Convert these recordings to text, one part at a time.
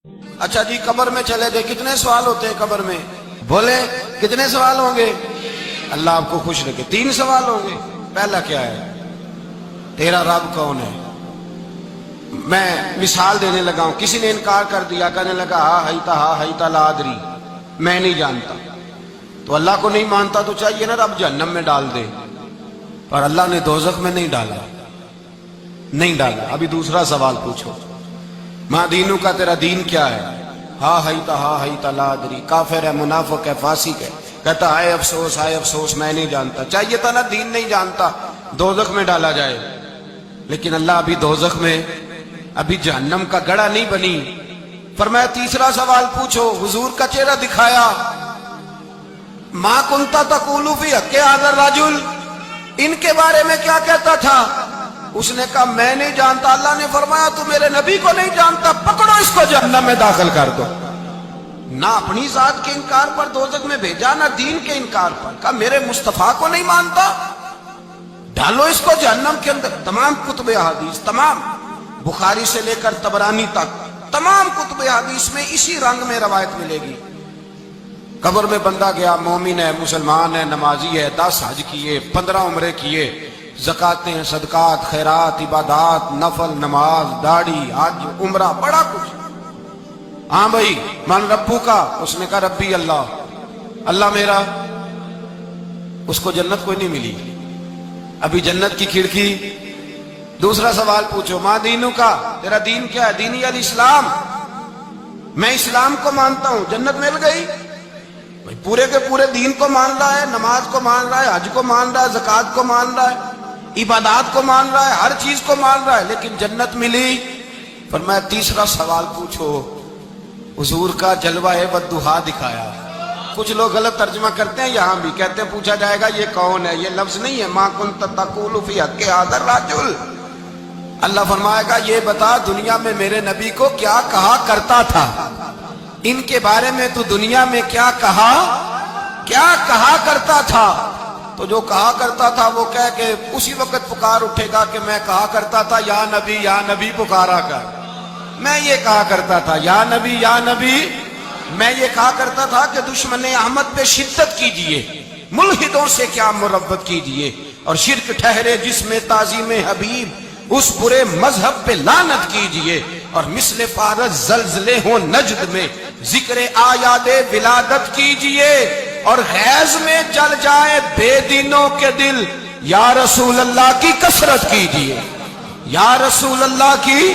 اچھا جی قبر میں چلے گئے، کتنے سوال ہوتے ہیں قبر میں؟ بولے کتنے سوال ہوں گے؟ اللہ آپ کو خوش رکھے، 3 سوال ہوں گے۔ پہلا کیا ہے؟ تیرا رب کون ہے؟ میں مثال دینے لگا ہوں، کسی نے انکار کر دیا، کہنے لگا ہا ہیتا لا ادری، میں نہیں جانتا۔ تو اللہ کو نہیں مانتا تو چاہیے نا رب جہنم میں ڈال دے، پر اللہ نے دوزخ میں نہیں ڈالا، نہیں ڈالا۔ ابھی دوسرا سوال پوچھو، ماں دینوں کا، تیرا دین کیا ہے؟ ہا ہیتا لا ادری، کافر ہے، منافق ہے، فاسق ہے، کہتا ہائے افسوس میں نہیں جانتا۔ چاہیے تھا نا دین نہیں جانتا دوزخ میں ڈالا جائے، لیکن اللہ ابھی دوزخ میں، ابھی جہنم کا گڑھا نہیں بنی۔ فرمایا تیسرا سوال پوچھو، حضور کا چہرہ دکھایا، ما کنتا تقول فی حق ھذا الرجل، ان کے بارے میں کیا کہتا تھا؟ اس نے کہا میں نہیں جانتا۔ اللہ نے فرمایا تو میرے نبی کو نہیں جانتا، پکڑو اس کو جہنم میں داخل کر دو۔ نہ اپنی ذات کے انکار پر دوزخ میں بھیجا، نہ دین کے انکار پر، کہا میرے مصطفیٰ کو نہیں مانتا، ڈالو اس کو جہنم کے اندر۔ تمام کتب احادیث، تمام بخاری سے لے کر طبرانی تک، تمام کتب احادیث میں اسی رنگ میں روایت ملے گی۔ قبر میں بندہ گیا، مومن ہے، مسلمان ہے، نمازی ہے، 10 حج کیے، 15 عمرے کیے، زکاتیں، صدقات، خیرات، عبادات، نفل، نماز، داڑھی، حج، عمرہ، بڑا کچھ۔ ہاں بھائی من ربو کا، اس نے کہا ربی اللہ، اللہ میرا۔ اس کو جنت کوئی نہیں ملی، ابھی جنت کی کھڑکی۔ دوسرا سوال پوچھو، ماں دینوں کا، تیرا دین کیا ہے؟ دینی الاسلام، میں اسلام کو مانتا ہوں، جنت مل گئی۔ بھائی پورے کے پورے دین کو مان رہا ہے، نماز کو مان رہا ہے، حج کو مان رہا ہے، زکات کو مان رہا ہے، عبادات کو مان رہا ہے، ہر چیز کو مان رہا ہے، لیکن جنت ملی۔ فرمایا تیسرا سوال پوچھو، حضور کا جلوہ والضحیٰ دکھایا۔ کچھ لوگ غلط ترجمہ کرتے ہیں، یہاں بھی کہتے ہیں پوچھا جائے گا یہ کون ہے، یہ لفظ نہیں ہے، ما کنت تقول فی حق ھذا الرجل۔ اللہ فرمائے گا یہ بتا دنیا میں میرے نبی کو کیا کہا کرتا تھا، ان کے بارے میں تو دنیا میں کیا کہا کرتا تھا۔ تو جو کہا کرتا تھا وہ کہہ کے اسی وقت پکار اٹھے گا کہ میں کہا کرتا تھا یا نبی پکارا کر، میں یہ کہا کرتا تھا یا نبی، میں یہ کہا کرتا تھا کہ دشمن احمد پہ شدت کیجئے، ملحدوں سے کیا مروت کیجئے، اور شرک ٹھہرے جس میں تعظیم حبیب، اس برے مذہب پہ لعنت کیجئے، اور مثل فارس زلزلے ہوں نجد میں ذکر آیات ولادت کیجئے، اور غیظ میں جل جائے بے دینوں کے دل، یا رسول اللہ کی کثرت کیجئے، یا رسول اللہ کی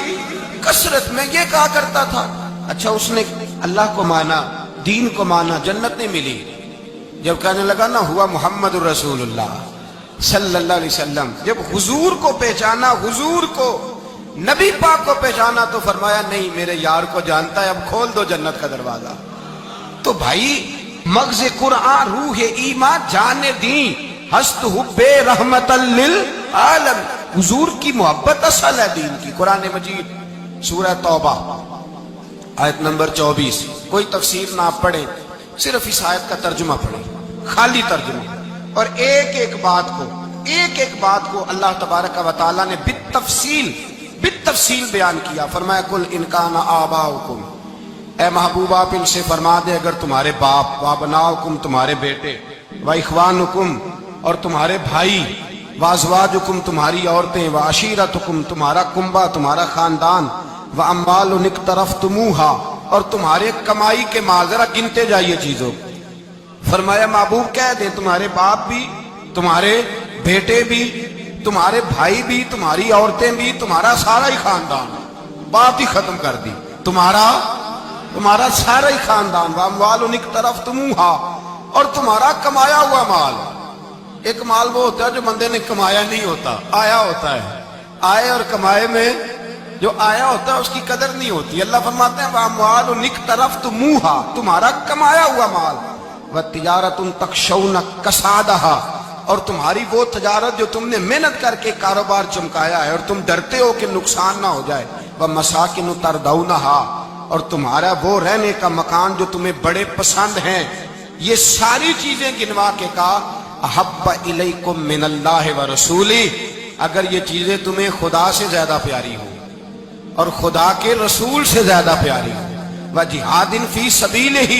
کثرت میں یہ کہا کرتا تھا۔ اچھا اس نے اللہ کو مانا، دین کو مانا، جنت نہیں ملی۔ جب کہنے لگا نا ہوا محمد الرسول اللہ صلی اللہ علیہ وسلم، جب حضور کو پہچانا، حضور کو، نبی پاک کو پہچانا، تو فرمایا نہیں میرے یار کو جانتا ہے، اب کھول دو جنت کا دروازہ۔ تو بھائی مغز قرآن، روح ایمان، جان دین، ہست حب رحمت للعالم، حضور کی محبت اصل ہے دین کی۔ قرآن مجید سورہ توبہ آیت نمبر 24، کوئی تفسیر نہ آپ پڑھیں، صرف اس آیت کا ترجمہ پڑھیں، خالی ترجمہ، اور ایک ایک بات کو اللہ تبارک و تعالیٰ نے بالتفصیل بیان کیا۔ فرمایا کل ان کان آباؤکم، اے محبوب آپ ان سے فرما دے اگر تمہارے باپ، وابناؤکم تمہارے بیٹے، واخوانکم اور تمہارے بھائی، وازواجکم تمہاری عورتیں، وعشیرتکم تمہارا کنبہ، تمہارا خاندان، واموال اقترفتموہا اور تمہارے کمائی کے مال، ذرا گنتے جائیے چیزوں۔ فرمایا محبوب کہہ دیں تمہارے باپ بھی، تمہارے بیٹے بھی، تمہارے بھائی بھی، تمہاری عورتیں بھی، تمہارا سارا ہی خاندان، بات ہی ختم کر دی، تمہارا سارا ہی خاندان، واموال اقترفتموہا اور تمہارا کمایا ہوا مال۔ ایک مال وہ ہوتا ہے جو بندے نے کمایا نہیں ہوتا، آیا ہوتا ہے، آئے اور کمائے میں جو آیا ہوتا ہے اس کی قدر نہیں ہوتی۔ اللہ فرماتے ہیں واموال اقترفتموہا، تمہارا کمایا ہوا مال، وتجارۃ تخشون کسادہا اور تمہاری وہ تجارت جو تم نے محنت کر کے کاروبار چمکایا ہے اور تم ڈرتے ہو کہ نقصان نہ ہو جائے، ومساکن تردونہا اور تمہارا وہ رہنے کا مکان جو تمہیں بڑے پسند ہیں۔ یہ ساری چیزیں گنوا کے کہا احب الیکم من اللہ ورسولہ، اگر یہ چیزیں تمہیں خدا سے زیادہ پیاری ہوں اور خدا کے رسول سے زیادہ پیاری ہوں و جہاد فی سبیلہ،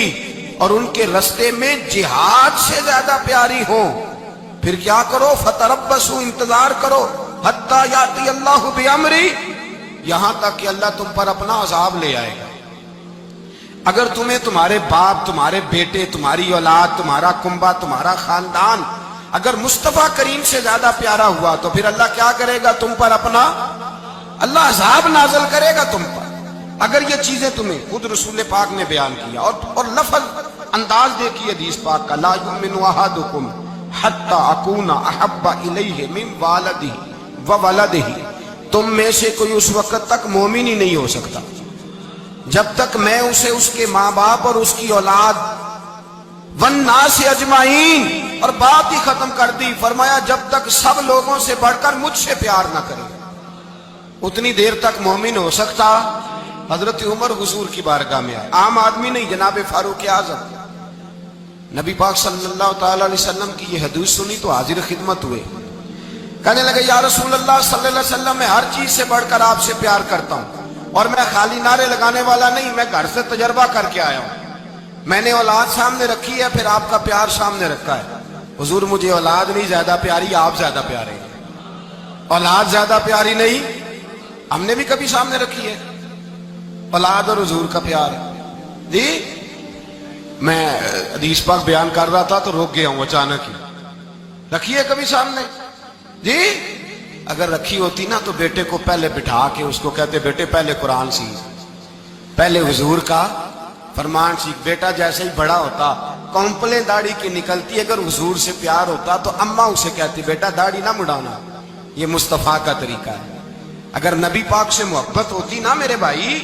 اور ان کے رستے میں جہاد سے زیادہ پیاری ہو، پھر کیا کرو؟ فتربصوا، انتظار کرو، حتی یاتی اللہ بامری، یہاں تک کہ اللہ تم پر اپنا عذاب لے آئے گا۔ اگر تمہیں تمہارے باپ، تمہارے بیٹے، تمہاری اولاد، تمہارا کنبہ، تمہارا خاندان اگر مصطفیٰ کریم سے زیادہ پیارا ہوا تو پھر اللہ کیا کرے گا تم پر؟ اپنا اللہ عذاب نازل کرے گا تم پر۔ اگر یہ چیزیں تمہیں خود رسول پاک نے بیان کیا، اور لفظ انداز دیکھیے حدیث پاک کا، لا یؤمن احدکم حتی اکون احب الیہ من والدہ وولدہ، تم میں سے کوئی اس وقت تک مومن ہی نہیں ہو سکتا جب تک میں اسے اس کے ماں باپ اور اس کی اولاد والناس اجمعین، اور بات ہی ختم کر دی، فرمایا جب تک سب لوگوں سے بڑھ کر مجھ سے پیار نہ کرے اتنی دیر تک مومن ہو سکتا۔ حضرت عمر حضور کی بارگاہ میں آئے، عام آدمی نہیں، جناب فاروق اعظم، نبی پاک صلی اللہ تعالی علیہ وسلم کی یہ حدیث سنی تو حاضر خدمت ہوئے، کہنے لگے یا رسول اللہ صلی اللہ علیہ وسلم، میں ہر چیز سے بڑھ کر آپ سے پیار کرتا ہوں، اور میں خالی نعرے لگانے والا نہیں، میں گھر سے تجربہ کر کے آیا ہوں، میں نے اولاد سامنے رکھی ہے، پھر آپ کا پیار سامنے رکھا ہے، حضور مجھے اولاد نہیں زیادہ پیاری، آپ زیادہ پیارے ہیں، اولاد زیادہ پیاری نہیں، ہم نے بھی کبھی سامنے رکھی ہے اولاد اور حضور کا پیار جی۔ میں حدیث پاک بیان کر رہا تھا تو روک گیا ہوں اچانک ہی، رکھی ہے کبھی سامنے جی؟ اگر رکھی ہوتی نا تو بیٹے کو پہلے بٹھا کے اس کو کہتے بیٹے پہلے قرآن سیکھ، پہلے حضور کا فرمان سیکھ۔ بیٹا جیسے ہی بڑا ہوتا کونپلیں داڑھی کی نکلتی، اگر حضور سے پیار ہوتا تو اماں اسے کہتی بیٹا داڑھی نہ مڑانا، یہ مصطفیٰ کا طریقہ ہے۔ اگر نبی پاک سے محبت ہوتی نا میرے بھائی،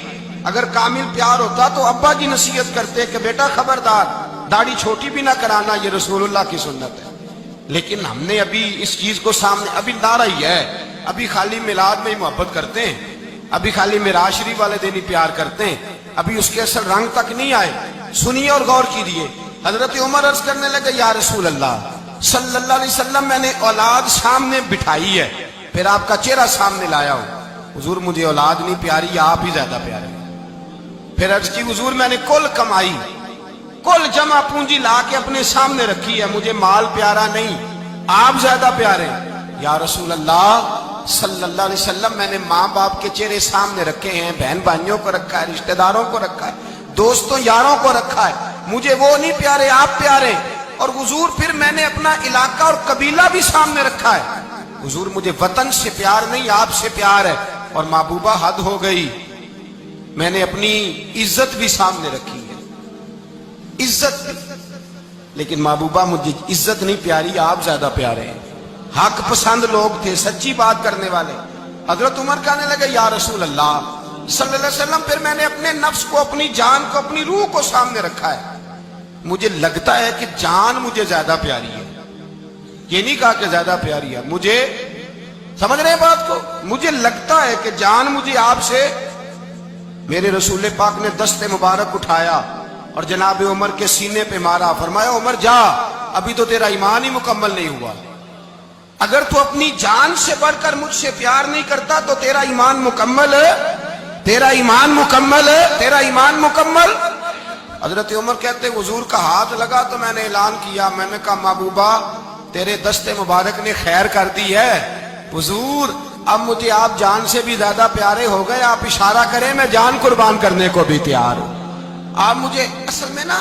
اگر کامل پیار ہوتا تو ابا جی نصیحت کرتے کہ بیٹا خبردار داڑھی چھوٹی بھی نہ کرانا، یہ رسول اللہ کی سنت ہے۔ لیکن ہم نے ابھی اس چیز کو سامنے، ابھی نعرہ ہی ہے، ابھی خالی میلاد میں ہی محبت کرتے ہیں، ابھی خالی معراج شریف والے دن ہی پیار کرتے ہیں، ابھی اس کے اصل رنگ تک نہیں آئے۔ سنیے اور غور کیجیے، حضرت عمر عرض کرنے لگے یا رسول اللہ صلی اللہ علیہ وسلم، میں نے اولاد سامنے بٹھائی ہے، پھر آپ کا چہرہ سامنے لایا ہوں، حضور مجھے اولاد نہیں پیاری، آپ ہی زیادہ پیارے۔ پھر عرض کی حضور میں نے کل کمائی، کل جمع پونجی لا کے اپنے سامنے رکھی ہے، مجھے مال پیارا نہیں، آپ زیادہ پیارے۔ یا رسول اللہ صلی اللہ علیہ وسلم، میں نے ماں باپ کے چہرے سامنے رکھے ہیں، بہن بھائیوں کو رکھا ہے، رشتہ داروں کو رکھا ہے، دوستوں یاروں کو رکھا ہے، مجھے وہ نہیں پیارے، آپ پیارے۔ اور حضور پھر میں نے اپنا علاقہ اور قبیلہ بھی سامنے رکھا ہے، حضور مجھے وطن سے پیار نہیں، آپ سے پیار ہے۔ اور محبوبہ حد ہو گئی، میں نے اپنی عزت بھی سامنے رکھی ہے، عزت بھی، لیکن محبوبہ مجھے عزت نہیں پیاری، آپ زیادہ پیارے ہیں۔ حق پسند لوگ تھے، سچی بات کرنے والے۔ حضرت عمر کہنے لگے یا رسول اللہ صلی اللہ علیہ وسلم، پھر میں نے اپنے نفس کو، اپنی جان کو، اپنی روح کو سامنے رکھا ہے، مجھے لگتا ہے کہ جان مجھے زیادہ پیاری ہے، یہ نہیں کہا کہ زیادہ پیاری ہے، مجھے، سمجھ رہے ہیں بات کو، مجھے لگتا ہے کہ جان مجھے آپ سے۔ میرے رسول پاک نے دست مبارک اٹھایا اور جناب عمر کے سینے پہ مارا، فرمایا عمر جا، ابھی تو تیرا ایمان ہی مکمل نہیں ہوا، اگر تو اپنی جان سے بڑھ کر مجھ سے پیار نہیں کرتا تو تیرا ایمان مکمل ہے، تیرا ایمان مکمل ہے، تیرا ایمان مکمل۔ حضرت عمر کہتے حضور کا ہاتھ لگا تو میں نے اعلان کیا، میں نے کہا محبوبہ تیرے دست مبارک نے خیر کر دی ہے، حضور اب مجھے آپ جان سے بھی زیادہ پیارے ہو گئے، آپ اشارہ کریں میں جان قربان کرنے کو بھی تیار ہوں۔ آپ مجھے، اصل میں نا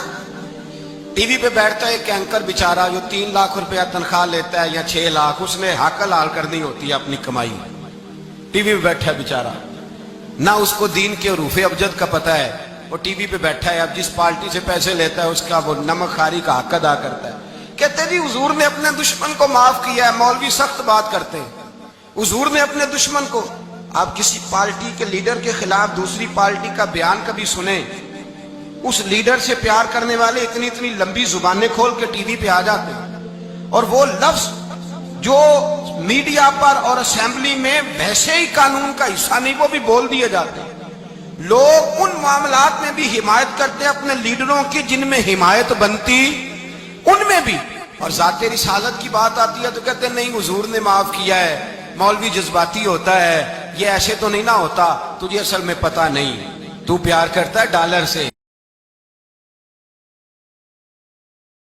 ٹی وی پہ بیٹھتا ہے ایک اینکر بیچارہ جو 3 لاکھ روپیہ تنخواہ لیتا ہے یا 6 لاکھ، اس نے حق حلال کرنی ہوتی ہے اپنی کمائی، ٹی وی پہ بیٹھا ہے بیچارہ، نہ اس کو دین کے حروف ابجد کا پتہ ہے، وہ ٹی وی پہ بیٹھا ہے، اب جس پارٹی سے پیسے لیتا ہے اس کا وہ نمک خاری کا حق ادا کرتا ہے۔ کہتے جی حضور نے اپنے دشمن کو معاف کیا ہے، مولوی سخت بات کرتے ہیں، حضور نے اپنے دشمن کو، آپ کسی پارٹی کے لیڈر کے خلاف دوسری پارٹی کا بیان کبھی سنیں، اس لیڈر سے پیار کرنے والے اتنی اتنی لمبی زبانیں کھول کے ٹی وی پہ آ جاتے ہیں، اور وہ لفظ جو میڈیا پر اور اسمبلی میں ویسے ہی قانون کا حصہ نہیں وہ بھی بول دیے جاتے ہیں۔ لوگ ان معاملات میں بھی حمایت کرتے ہیں اپنے لیڈروں کی جن میں حمایت بنتی ان میں بھی، اور ذات رسالت کی بات آتی ہے تو کہتے ہیں نہیں حضور نے معاف کیا ہے، مولوی جذباتی ہوتا ہے، یہ ایسے تو نہیں نہ ہوتا، تجھے اصل میں پتہ نہیں۔ تو پیار کرتا ہے ڈالر سے،